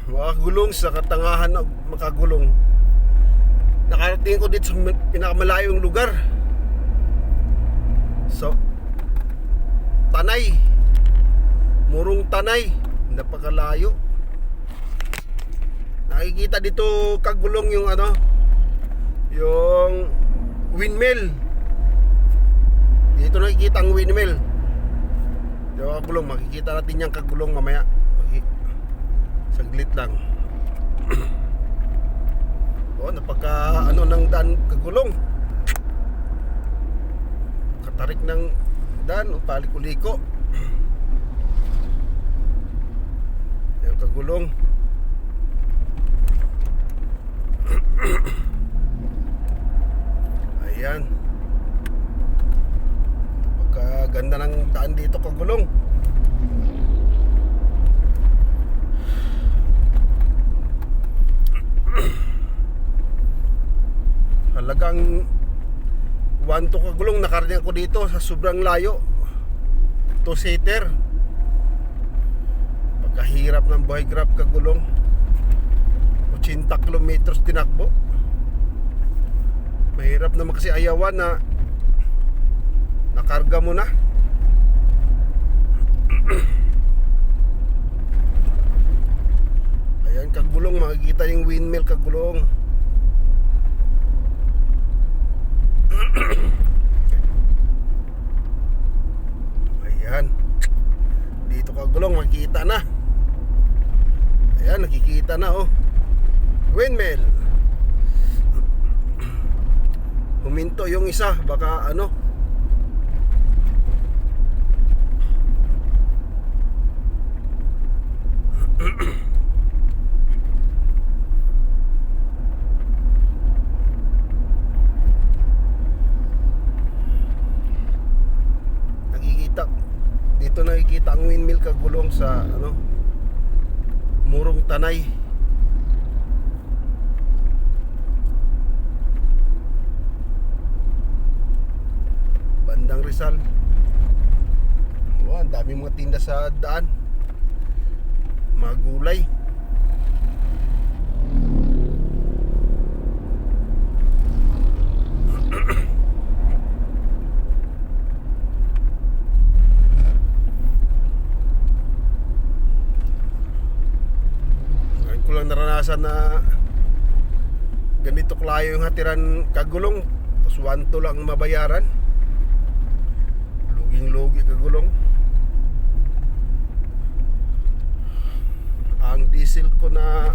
makagulong sa katangahan na makagulong. Nakarating ko dito sa pinakamalayong lugar. So, Tanay, Murong Tanay, napakalayo. Nakikita dito kagulong yung ano, yung windmill. Dito nakikita ang windmill. Yung kagulong, makikita natin yung kagulong mamaya. Saglit lang. Oh, napaka ano ng daan kagulong. Katarik ng daan, paliko-liko. Yung kagulong. Ayan. Napakaganda ng daan dito kagulong. Halagang 1 to kagulong nakarating ako dito sa sobrang layo. 2-seater. Pagkahirap ng buhay grab kagulong. 80 kilometers tinakbo. Mahirap naman kasi ayawan na nakarga mo na. Ayan kagulong, makikita yung windmill kagulong. Ayan. Dito kagulong, makikita na. Ayan, nakikita na oh. Windmill. Huminto yung isa, baka ano. Dito nakikita ang windmill kagulong sa ano, Murong Tanay. Bandang Rizal. Oh, ang dami mga tinda sa daan. Mga gulay. Ko lang naranasan na ganito klayo yung hatiran kagulong, tapos 1 to lang mabayaran. Luging-lugi kagulong. Ang diesel ko na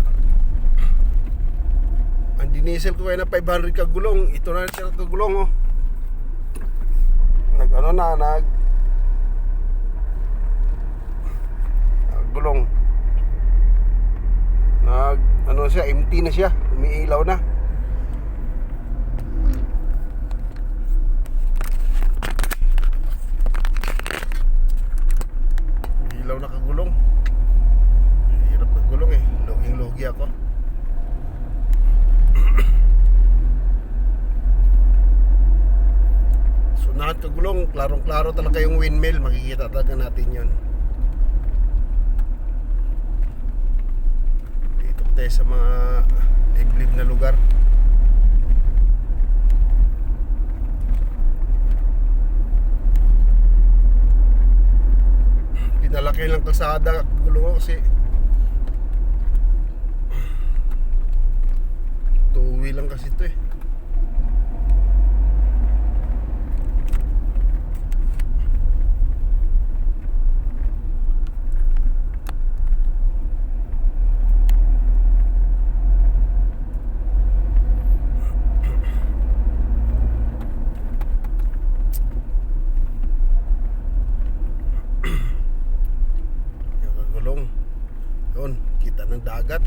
ang dinisel ko kaya na 500 kagulong. Ito na siya kagulong oh. Gulong. Ano siya, empty na siya, umiilaw na. Umiilaw na kagulong. Hirap kagulong eh, loging-logi ako. Sunahan kagulong, klarong-klaro talaga yung windmill, makikita talaga natin yun. Sa mga liblib na lugar. Pinalaki lang kalsada gulong kasi two-wheel lang kasi ito eh. Yun, kita ng dagat.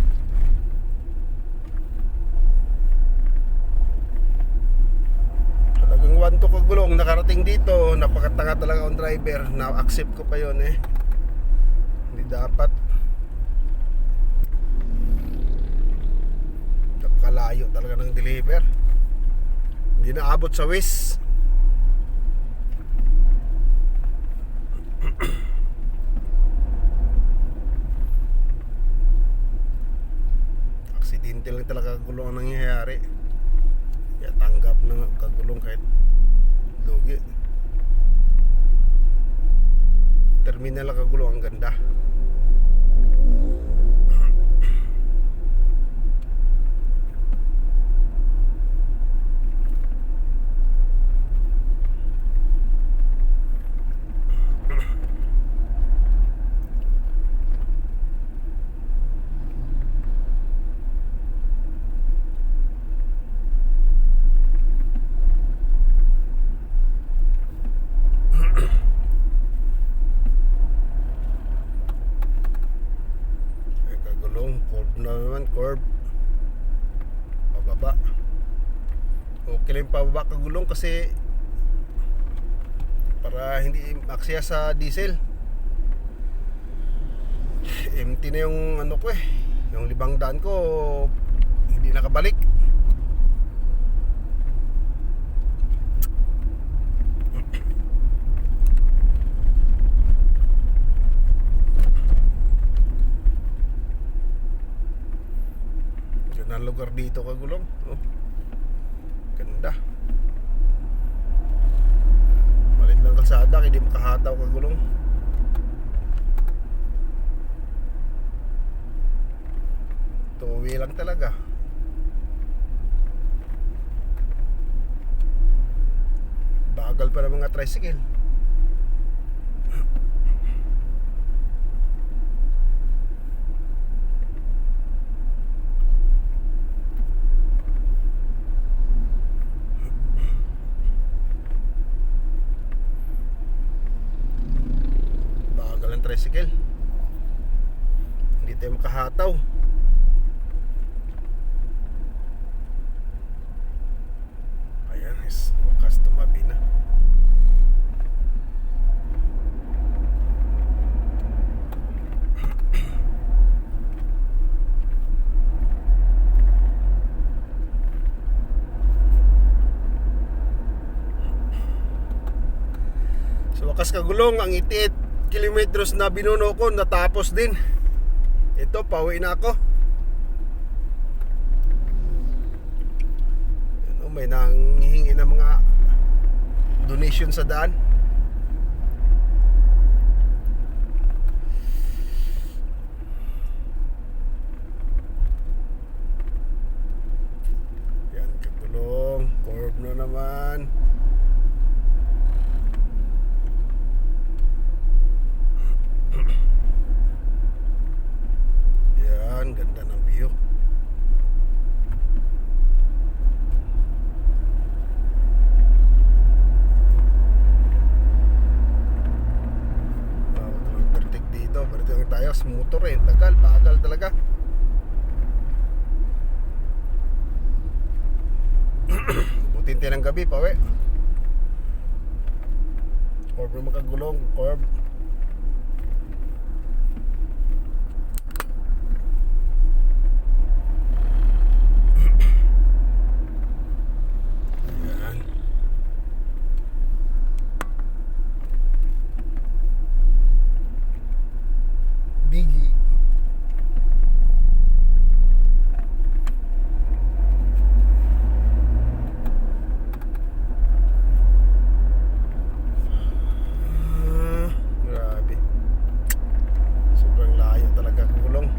Talagang 1 to kagulong nakarating dito. Napakatanga talaga ang driver. Na-accept ko pa yun eh. Hindi dapat. Napakalayo talaga ng deliver. Hindi naabot sa West. konti lang talaga kagulong ang nangyayari. Kaya tanggap ng kagulong kahit lugi. Terminal ang kagulong, ang ganda. Curve pababa. Okay lang pababa kagulong kasi para hindi maksya sa diesel. Empty na yung ano ko yung libang daan ko hindi nakabalik. Ang lugar dito kagulong, oh, ganda. Malit lang kalsada, hindi makahataw kagulong. Tuwi lang talaga. Bagal pa ng mga tricycle. Tricycle, hindi tayo makahataw. Ayan, wakas tumabi na. So wakas kagulong, ang itiit kilometros na binuno ko natapos din. Ito, pauwi na ako. May nanghihingi ng mga donation sa daan. Yan, kagulong. Curve na naman. Yan, ganda ng view. Perfect dito. Parito lang tayo sa motor tagal, bagal talaga. Butin tayo ng gabi pa Curve na makagulong, curve. Biggie. Grabe. Sobrang layo talaga kagulong.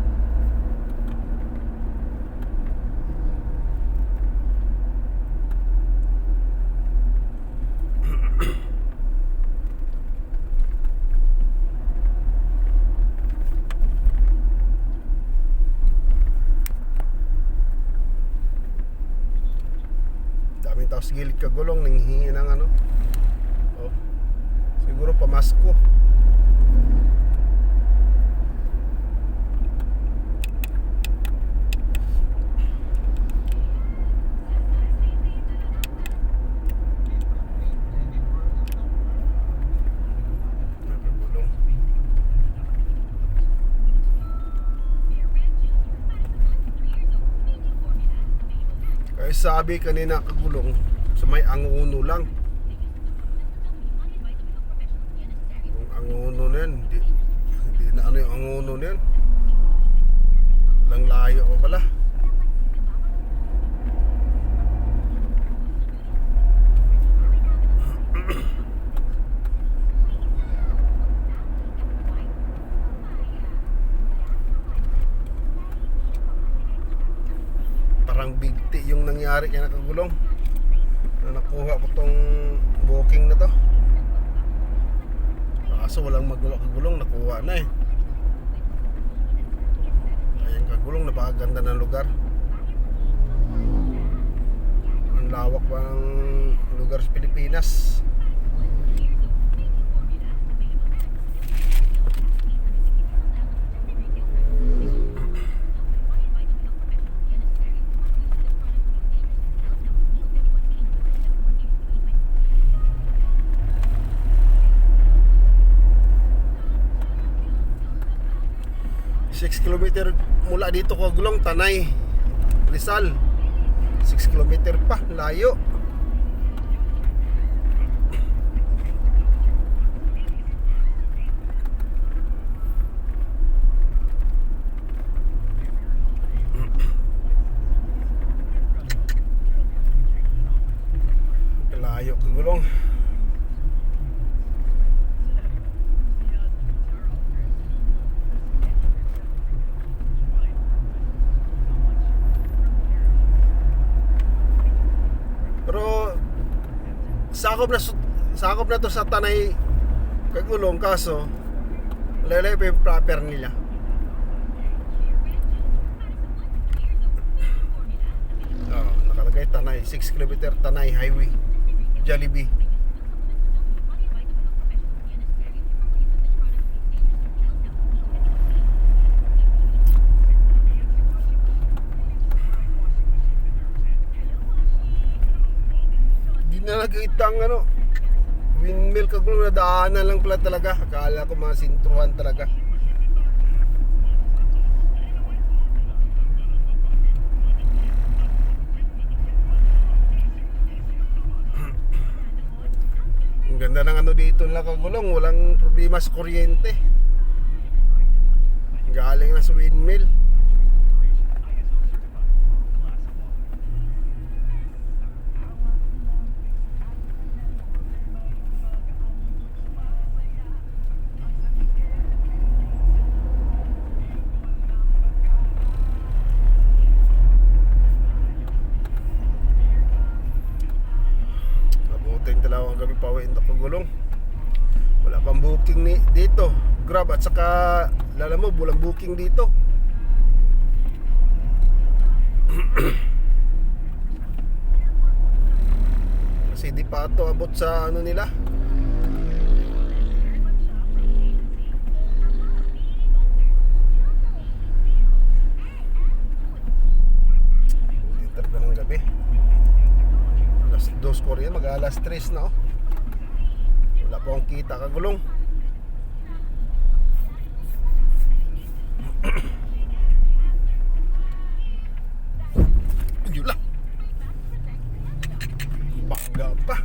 Daming tao sa gilid kagulong, nanghihingi ng ano. Oh, siguro pamasko. Kaya sabi kanina kagulong, sa may Angono lang. Yung Angono na yan, hindi na ano yung Angono na yan. Lang layo ko pala. nangyari kaya nakagulong na nakuha ko tong booking na to. Kaso walang magulong, nakuha na eh. Ayan kagulong, napakaganda ng lugar. Ang lawak pa ng lugar sa Pilipinas. Six kilometer mula dito kagulong, Tanay, Rizal. 6 kilometer pa, layo. Layo kagulong. Sakop na to sa Tanay kagulong, kaso lalay pa yung proper nila. Nakalagay Tanay, 6 kilometer Tanay Highway, Jollibee. Di na nakita ang windmill kagulong, na daanan lang pala talaga. Akala ko mga sintruhan talaga. Ang ganda ng dito lang kagulong, walang problema sa kuryente. Galing na sa windmill. Dalawang gabi pa uwi na kagulong. Wala pang booking dito Grab, at saka Lalamove, walang booking dito. Kasi di pa ito abot sa nila. Hindi talaga ng gabi. Alas 2 ko rin, mag-alas 3 na wala pa akong kita kagulong. Yun lang, bangga pa.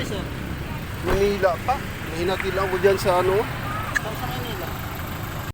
Sambales oh. Manila pa. Nahinati lang ko dyan sa ano. Sa kanya